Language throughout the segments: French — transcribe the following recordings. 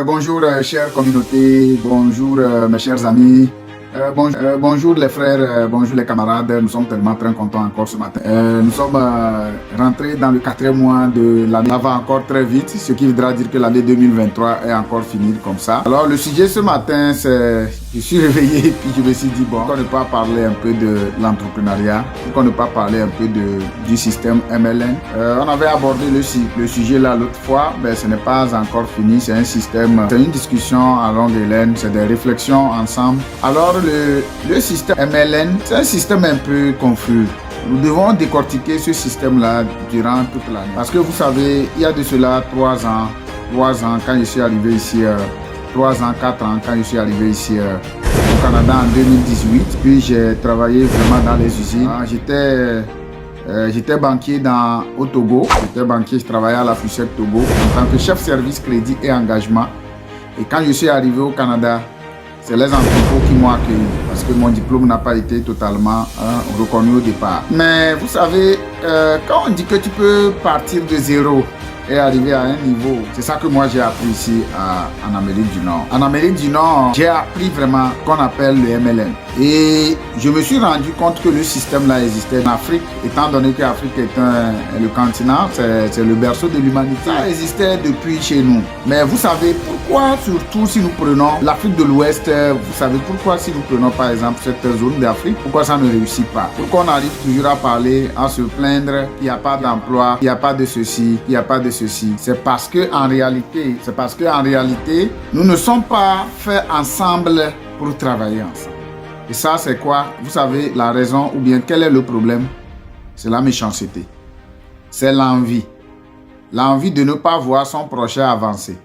Bonjour chère communauté, bonjour mes chers amis, bonjour les frères, bonjour les camarades, nous sommes tellement très contents encore ce matin. Nous sommes rentrés dans le 4e mois de l'année, ça va encore très vite, ce qui voudra dire que l'année 2023 est encore finie comme ça. Alors le sujet ce matin, c'est, je suis réveillé et puis je me suis dit bon, pourquoi ne pas parler un peu de l'entrepreneuriat, pourquoi ne pas parler un peu du système MLN. On avait abordé le sujet là l'autre fois, mais ce n'est pas encore fini, c'est un système, c'est une discussion à longue haleine, c'est des réflexions ensemble. Alors le système MLN, c'est un système un peu confus. Nous devons décortiquer ce système-là durant toute l'année. Parce que vous savez, il y a de cela 3 ans quand je suis arrivé ici, 3 ans, 4 ans quand je suis arrivé ici au Canada en 2018. Puis j'ai travaillé vraiment dans les usines. J'étais banquier au Togo. J'étais banquier, je travaillais à la Fuchette Togo en tant que chef service crédit et engagement. Et quand je suis arrivé au Canada, c'est les entrepôts qui m'ont accueilli parce que mon diplôme n'a pas été totalement reconnu au départ. Mais vous savez, quand on dit que tu peux partir de zéro et arriver à un niveau, c'est ça que moi j'ai appris ici en Amérique du Nord. En Amérique du Nord, j'ai appris vraiment ce qu'on appelle le MLN. Et je me suis rendu compte que le système là existait en Afrique, étant donné que l'Afrique est le continent, c'est le berceau de l'humanité. Ça existait depuis chez nous. Mais vous savez pourquoi, surtout si nous prenons l'Afrique de l'Ouest, vous savez pourquoi si nous prenons par exemple cette zone d'Afrique, pourquoi ça ne réussit pas? Pourquoi on arrive toujours à parler, à se plaindre qu'il n'y a pas d'emploi, qu'il n'y a pas de ceci, qu'il n'y a pas de ceci? C'est parce que en réalité, nous ne sommes pas faits ensemble pour travailler ensemble. Et ça, c'est quoi? Vous savez, la raison ou bien quel est le problème? C'est la méchanceté. C'est l'envie. L'envie de ne pas voir son prochain avancer.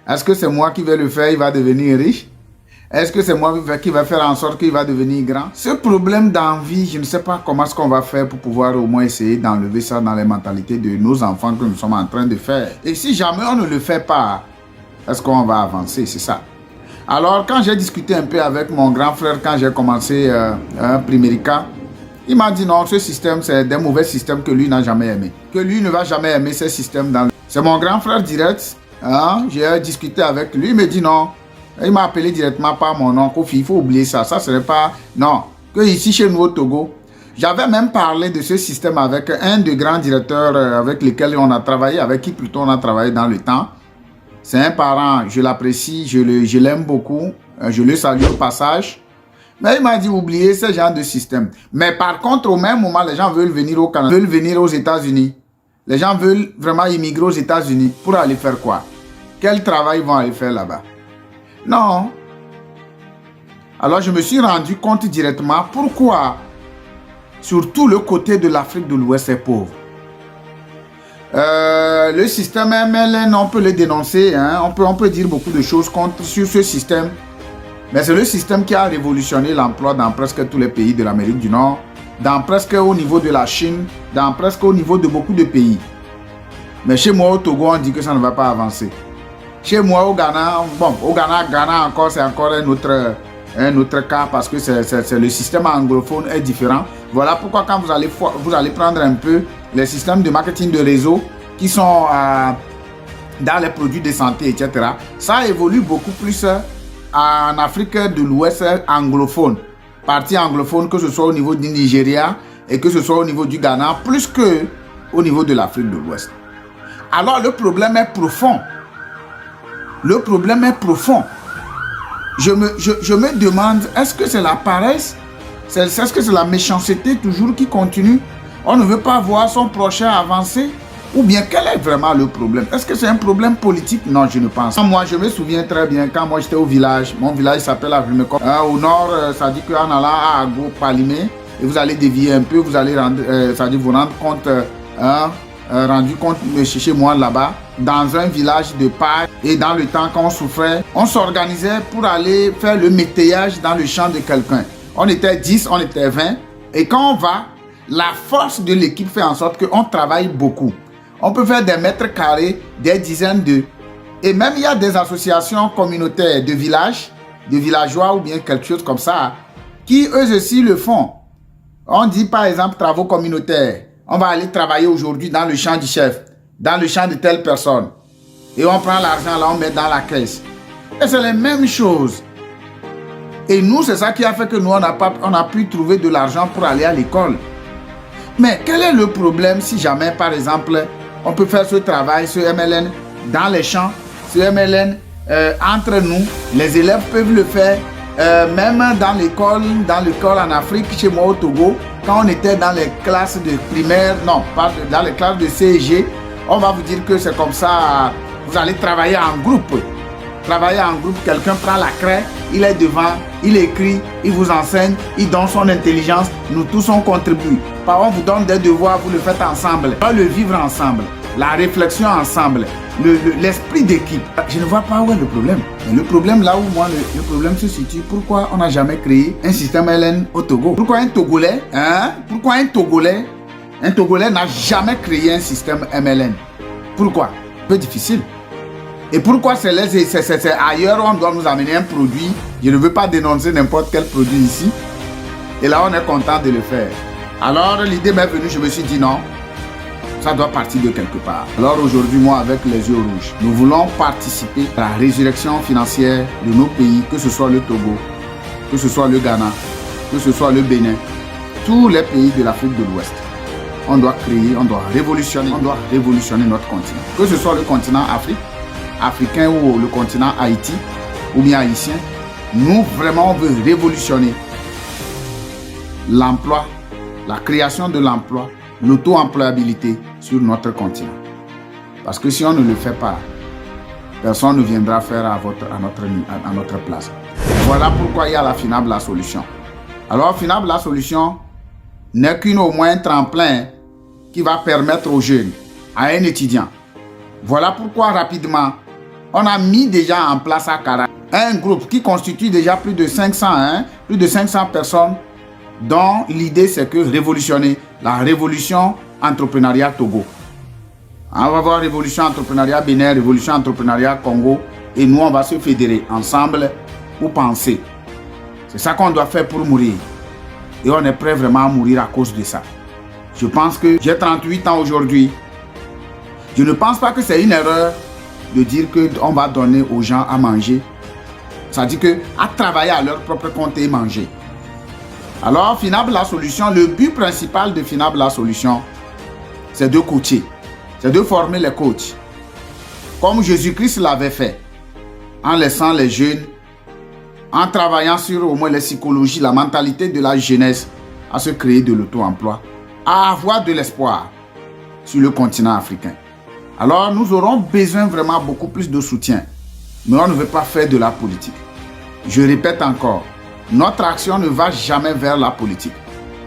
Est-ce que c'est moi qui vais le faire, il va devenir riche? Est-ce que c'est moi qui va faire en sorte qu'il va devenir grand? Ce problème d'envie, je ne sais pas comment est-ce qu'on va faire pour pouvoir au moins essayer d'enlever ça dans les mentalités de nos enfants que nous sommes en train de faire. Et si jamais on ne le fait pas, est-ce qu'on va avancer? C'est ça. Alors, quand j'ai discuté un peu avec mon grand frère, quand j'ai commencé Primerica, il m'a dit non, ce système, c'est des mauvais systèmes que lui n'a jamais aimé. Que lui ne va jamais aimer ces systèmes. C'est mon grand frère direct. Hein? J'ai discuté avec lui, il me dit non. Il m'a appelé directement par mon nom. Kofi, il faut oublier ça. Ça, ce n'est pas... Non. Que ici, chez nous au Togo, j'avais même parlé de ce système avec un des grands directeurs avec lesquels on a travaillé, avec qui plutôt on a travaillé dans le temps. C'est un parent, je l'apprécie, je l'aime beaucoup, je le salue au passage. Mais il m'a dit, oubliez ce genre de système. Mais par contre, au même moment, les gens veulent venir au Canada, veulent venir aux États-Unis. Les gens veulent vraiment immigrer aux États-Unis pour aller faire quoi? Quel travail vont aller faire là-bas? Non. Alors je me suis rendu compte directement pourquoi, surtout le côté de l'Afrique de l'Ouest est pauvre. Le système MLN, on peut le dénoncer, hein? on peut dire beaucoup de choses sur ce système. Mais c'est le système qui a révolutionné l'emploi dans presque tous les pays de l'Amérique du Nord, dans presque au niveau de la Chine, dans presque au niveau de beaucoup de pays. Mais chez moi au Togo, on dit que ça ne va pas avancer. Chez moi au Ghana, bon, au Ghana encore, c'est encore un autre cas parce que le système anglophone est différent. Voilà pourquoi quand vous allez prendre un peu les systèmes de marketing de réseau qui sont dans les produits de santé, etc. Ça évolue beaucoup plus en Afrique de l'Ouest anglophone. Partie anglophone, que ce soit au niveau du Nigeria et que ce soit au niveau du Ghana, plus que au niveau de l'Afrique de l'Ouest. Alors le problème est profond. Le problème est profond. Je me demande, est-ce que c'est la paresse? Est-ce que c'est la méchanceté toujours qui continue? On ne veut pas voir son prochain avancer? Ou bien quel est vraiment le problème? Est-ce que c'est un problème politique? Non, je ne pense pas. Moi, je me souviens très bien quand moi j'étais au village. Mon village s'appelle Avrimeko. Au nord, ça dit qu'en allant à Ago, Palimé, et vous allez dévier un peu, vous allez vous rendre compte, rendu compte de chez moi là-bas, dans un village de paille. Et dans le temps qu'on souffrait, on s'organisait pour aller faire le métayage dans le champ de quelqu'un. On était 10, on était 20. Et quand on va, la force de l'équipe fait en sorte qu'on travaille beaucoup. On peut faire des mètres carrés, des dizaines d'eux. Et même il y a des associations communautaires de villages, de villageois ou bien quelque chose comme ça, qui eux aussi le font. On dit par exemple travaux communautaires. On va aller travailler aujourd'hui dans le champ du chef, dans le champ de telle personne. Et on prend l'argent là, on met dans la caisse. Et c'est les mêmes choses. Et nous, c'est ça qui a fait que nous, on a pu trouver de l'argent pour aller à l'école. Mais quel est le problème si jamais, par exemple, on peut faire ce travail, ce MLN, dans les champs, ce MLN, entre nous, les élèves peuvent le faire, même dans l'école en Afrique, chez moi au Togo, quand on était dans les classes de primaire, non, pas dans les classes de CEG, on va vous dire que c'est comme ça, vous allez travailler en groupe. Travailler en groupe, quelqu'un prend la craie, il est devant, il écrit, il vous enseigne, il donne son intelligence, nous tous on contribue. Par contre, on vous donne des devoirs, vous le faites ensemble. On va le vivre ensemble, la réflexion ensemble, l'esprit d'équipe. Je ne vois pas où est le problème. Mais le problème, là où moi, le problème se situe, pourquoi on n'a jamais créé un système LN au Togo? Pourquoi un Togolais, pourquoi un Togolais n'a jamais créé un système MLN? Pourquoi? Un peu difficile. Et pourquoi c'est ailleurs où on doit nous amener un produit? Je ne veux pas dénoncer n'importe quel produit ici. Et là, on est content de le faire. Alors, l'idée m'est venue, je me suis dit non, ça doit partir de quelque part. Alors aujourd'hui, moi, avec les yeux rouges, nous voulons participer à la résurrection financière de nos pays, que ce soit le Togo, que ce soit le Ghana, que ce soit le Bénin, tous les pays de l'Afrique de l'Ouest. On doit créer, on doit révolutionner notre continent. Que ce soit le continent africain ou le continent Haïti ou bien haïtien, nous vraiment on veut révolutionner l'emploi, la création de l'emploi, l'auto-employabilité sur notre continent. Parce que si on ne le fait pas, personne ne viendra faire à notre place. Voilà pourquoi il y a la FINAB la solution. Alors FINAB la solution n'est qu'une au moins un tremplin qui va permettre aux jeunes, à un étudiant. Voilà pourquoi rapidement, on a mis déjà en place à Kara un groupe qui constitue déjà plus de 500 personnes dont l'idée c'est que révolutionner la révolution entrepreneuriat Togo. On va voir révolution entrepreneuriat Bénin, révolution entrepreneuriat Congo et nous on va se fédérer ensemble pour penser. C'est ça qu'on doit faire pour mourir. Et on est prêt vraiment à mourir à cause de ça. Je pense que j'ai 38 ans aujourd'hui. Je ne pense pas que c'est une erreur de dire qu'on va donner aux gens à manger. Ça dit que à travailler à leur propre compte et manger. Alors, FINAB la solution, le but principal de FINAB la solution, c'est de coacher. C'est de former les coachs. Comme Jésus-Christ l'avait fait. En laissant les jeunes, en travaillant sur au moins la psychologie, la mentalité de la jeunesse, à se créer de l'auto-emploi, à avoir de l'espoir sur le continent africain. Alors, nous aurons besoin vraiment beaucoup plus de soutien. Mais on ne veut pas faire de la politique. Je répète encore, notre action ne va jamais vers la politique.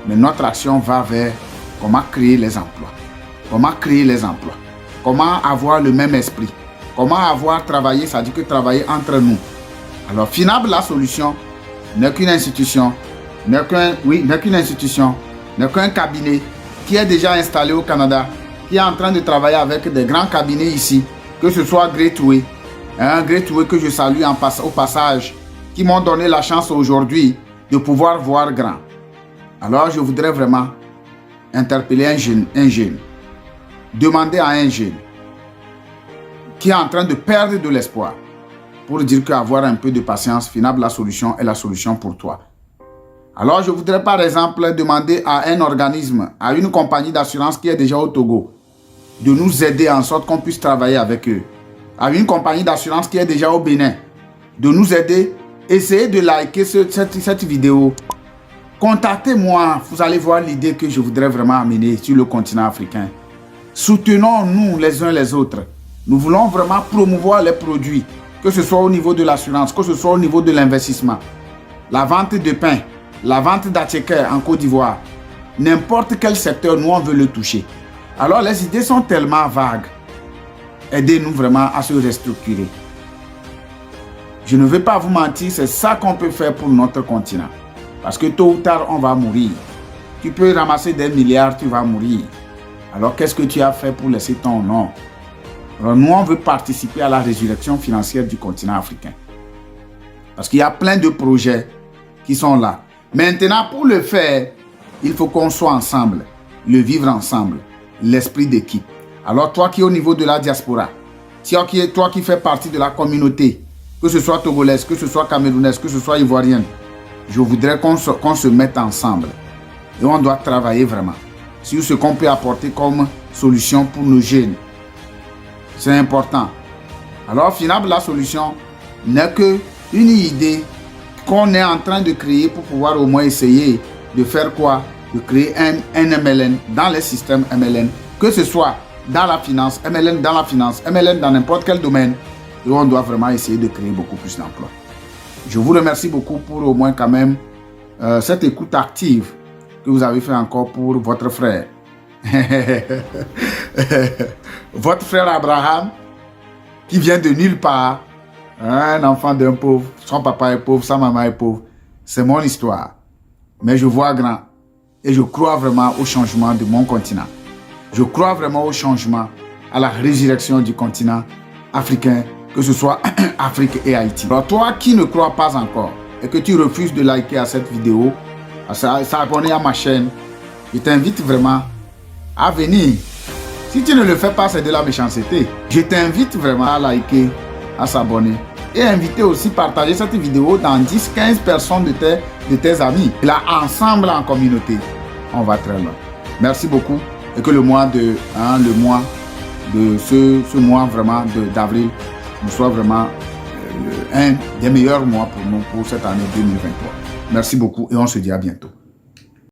Mais notre action va vers comment créer les emplois. Comment créer les emplois. Comment avoir le même esprit. Comment avoir travaillé, ça dit que travailler entre nous. Alors, FINAB, la solution n'est qu'une institution, n'est qu'un cabinet qui est déjà installé au Canada, qui est en train de travailler avec des grands cabinets ici, que ce soit Greatway, Greatway que je salue au passage, qui m'ont donné la chance aujourd'hui de pouvoir voir grand. Alors je voudrais vraiment interpeller un jeune, demander à un jeune qui est en train de perdre de l'espoir pour dire qu'avoir un peu de patience, FINAB la solution est la solution pour toi. Alors je voudrais par exemple demander à un organisme, à une compagnie d'assurance qui est déjà au Togo, de nous aider en sorte qu'on puisse travailler avec eux. À une compagnie d'assurance qui est déjà au Bénin, de nous aider. Essayez de liker cette vidéo. Contactez-moi, vous allez voir l'idée que je voudrais vraiment amener sur le continent africain. Soutenons-nous les uns les autres. Nous voulons vraiment promouvoir les produits, que ce soit au niveau de l'assurance, que ce soit au niveau de l'investissement. La vente de pain, la vente d'attiquer en Côte d'Ivoire. N'importe quel secteur, nous on veut le toucher. Alors les idées sont tellement vagues. Aidez-nous vraiment à se restructurer. Je ne veux pas vous mentir, c'est ça qu'on peut faire pour notre continent. Parce que tôt ou tard, on va mourir. Tu peux ramasser des milliards, tu vas mourir. Alors qu'est-ce que tu as fait pour laisser ton nom? Alors nous, on veut participer à la résurrection financière du continent africain. Parce qu'il y a plein de projets qui sont là. Maintenant, pour le faire, il faut qu'on soit ensemble, le vivre ensemble, l'esprit d'équipe. Alors toi qui es au niveau de la diaspora, Si toi qui fais partie de la communauté, que ce soit togolaise, que ce soit camerounaise, que ce soit ivoirienne, je voudrais qu'on se mette ensemble. Et on doit travailler vraiment sur ce qu'on peut apporter comme solution pour nos jeunes. C'est important. Alors, finalement, la solution n'est qu'une idée qu'on est en train de créer pour pouvoir au moins essayer de faire quoi? De créer un MLN dans les systèmes MLN, que ce soit dans la finance, MLN dans la finance, MLN dans n'importe quel domaine. Et on doit vraiment essayer de créer beaucoup plus d'emplois. Je vous remercie beaucoup pour au moins quand même cette écoute active que vous avez fait encore pour votre frère. Votre frère Abraham, qui vient de nulle part, un enfant d'un pauvre, son papa est pauvre, sa maman est pauvre. C'est mon histoire. Mais je vois grand et je crois vraiment au changement de mon continent. Je crois vraiment au changement, à la résurrection du continent africain, que ce soit Afrique et Haïti. Alors toi qui ne crois pas encore et que tu refuses de liker à cette vidéo, à s'abonner à ma chaîne, je t'invite vraiment à venir. Si tu ne le fais pas, c'est de la méchanceté. Je t'invite vraiment à liker, à s'abonner et inviter aussi partager cette vidéo dans 10-15 personnes de tes amis. Et là, ensemble en communauté, on va très loin. Merci beaucoup et que le mois de ce mois vraiment d'avril soit vraiment un des meilleurs mois pour nous pour cette année 2023. Merci beaucoup et on se dit à bientôt.